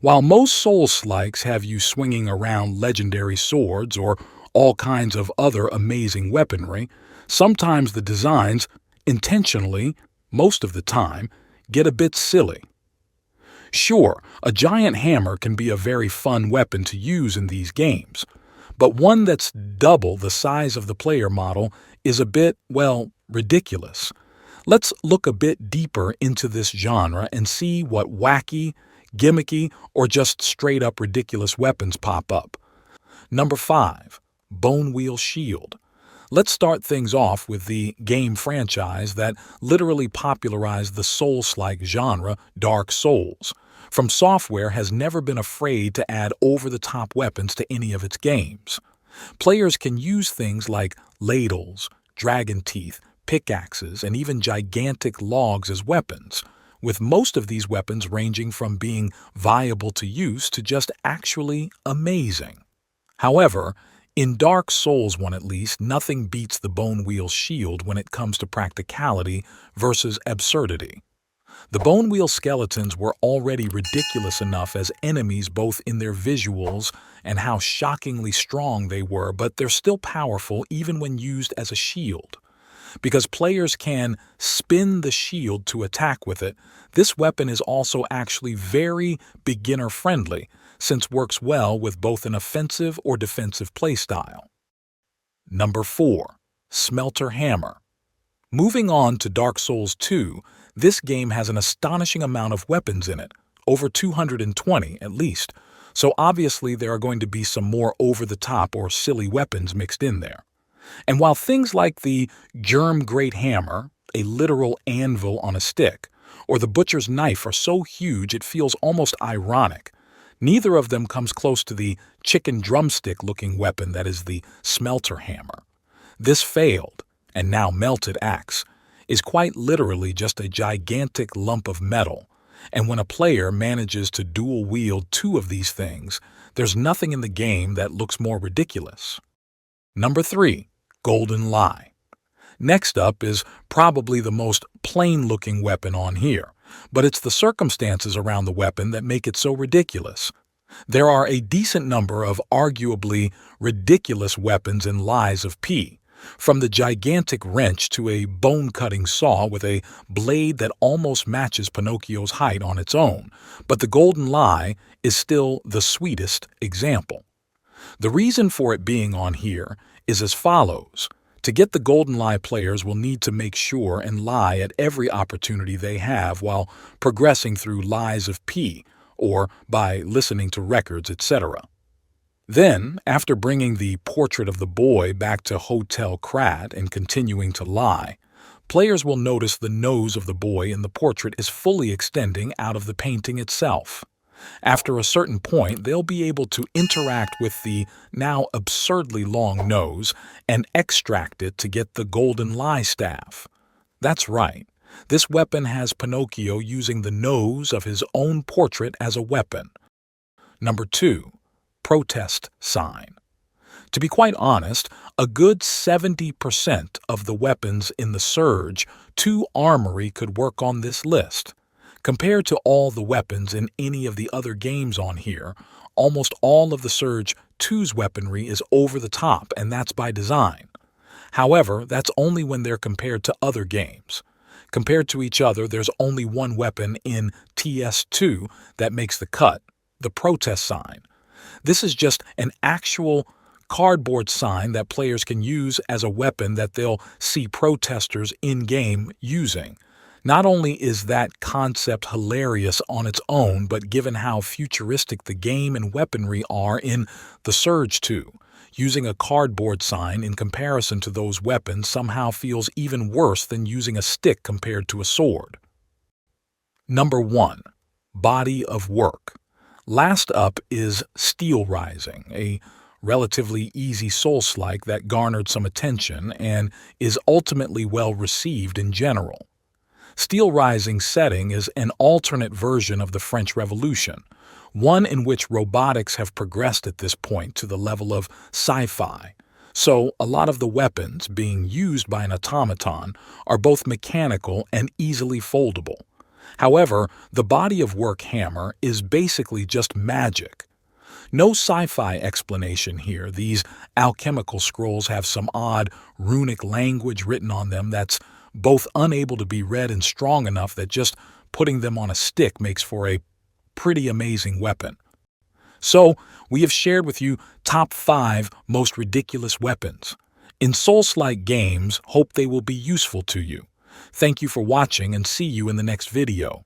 While most Soulslikes have you swinging around legendary swords or all kinds of other amazing weaponry, sometimes the designs, intentionally, most of the time, get a bit silly. Sure, a giant hammer can be a very fun weapon to use in these games, but one that's double the size of the player model is a bit, well, ridiculous. Let's look a bit deeper into this genre and see what wacky, gimmicky, or just straight up ridiculous weapons pop up. Number 5. Bonewheel Shield. Let's start things off with the game franchise that literally popularized the Soulslike genre, Dark Souls. From Software has never been afraid to add over-the-top weapons to any of its games. Players can use things like ladles, dragon teeth, pickaxes, and even gigantic logs as weapons, with most of these weapons ranging from being viable to use to just actually amazing. However, in Dark Souls 1 at least, nothing beats the Bonewheel Shield when it comes to practicality versus absurdity. The Bonewheel skeletons were already ridiculous enough as enemies both in their visuals and how shockingly strong they were, but they're still powerful even when used as a shield. Because players can spin the shield to attack with it, this weapon is also actually very beginner-friendly, since works well with both an offensive or defensive playstyle. Number 4. Smelter Hammer. Moving on to Dark Souls 2, this game has an astonishing amount of weapons in it, over 220 at least, so obviously there are going to be some more over-the-top or silly weapons mixed in there. And while things like the Germ Great Hammer, a literal anvil on a stick, or the Butcher's Knife are so huge it feels almost ironic, neither of them comes close to the chicken drumstick-looking weapon that is the Smelter Hammer. This failed, and now melted axe, is quite literally just a gigantic lump of metal, and when a player manages to dual-wield two of these things, there's nothing in the game that looks more ridiculous. Number 3. Golden Lie. Next up is probably the most plain-looking weapon on here, but it's the circumstances around the weapon that make it so ridiculous. There are a decent number of arguably ridiculous weapons in Lies of P, from the gigantic wrench to a bone-cutting saw with a blade that almost matches Pinocchio's height on its own, but the Golden Lie is still the sweetest example. The reason for it being on here is as follows. To get the Golden Lie, players will need to make sure and lie at every opportunity they have while progressing through Lies of P, or by listening to records, etc. Then, after bringing the portrait of the boy back to Hotel Krat and continuing to lie, players will notice the nose of the boy in the portrait is fully extending out of the painting itself. After a certain point, they'll be able to interact with the now absurdly long nose and extract it to get the Golden Lie staff. That's right. This weapon has Pinocchio using the nose of his own portrait as a weapon. Number 2. Protest Sign. To be quite honest, a good 70% of the weapons in the Surge 2 Armory could work on this list. Compared to all the weapons in any of the other games on here, almost all of the Surge 2's weaponry is over the top, and that's by design. However, that's only when they're compared to other games. Compared to each other, there's only one weapon in TS2 that makes the cut, the Protest Sign. This is just an actual cardboard sign that players can use as a weapon that they'll see protesters in-game using. Not only is that concept hilarious on its own, but given how futuristic the game and weaponry are in The Surge 2, using a cardboard sign in comparison to those weapons somehow feels even worse than using a stick compared to a sword. Number 1. Body of Work. Last up is Steel Rising, a relatively easy Soulslike that garnered some attention and is ultimately well received in general. Steel Rising's setting is an alternate version of the French Revolution, one in which robotics have progressed at this point to the level of sci-fi. So a lot of the weapons being used by an automaton are both mechanical and easily foldable. However, the body of work hammer is basically just magic. No sci-fi explanation here. These alchemical scrolls have some odd runic language written on them that's both unable to be read and strong enough that just putting them on a stick makes for a pretty amazing weapon. So, we have shared with you top 5 most ridiculous weapons. In Soulslike games, hope they will be useful to you. Thank you for watching and see you in the next video.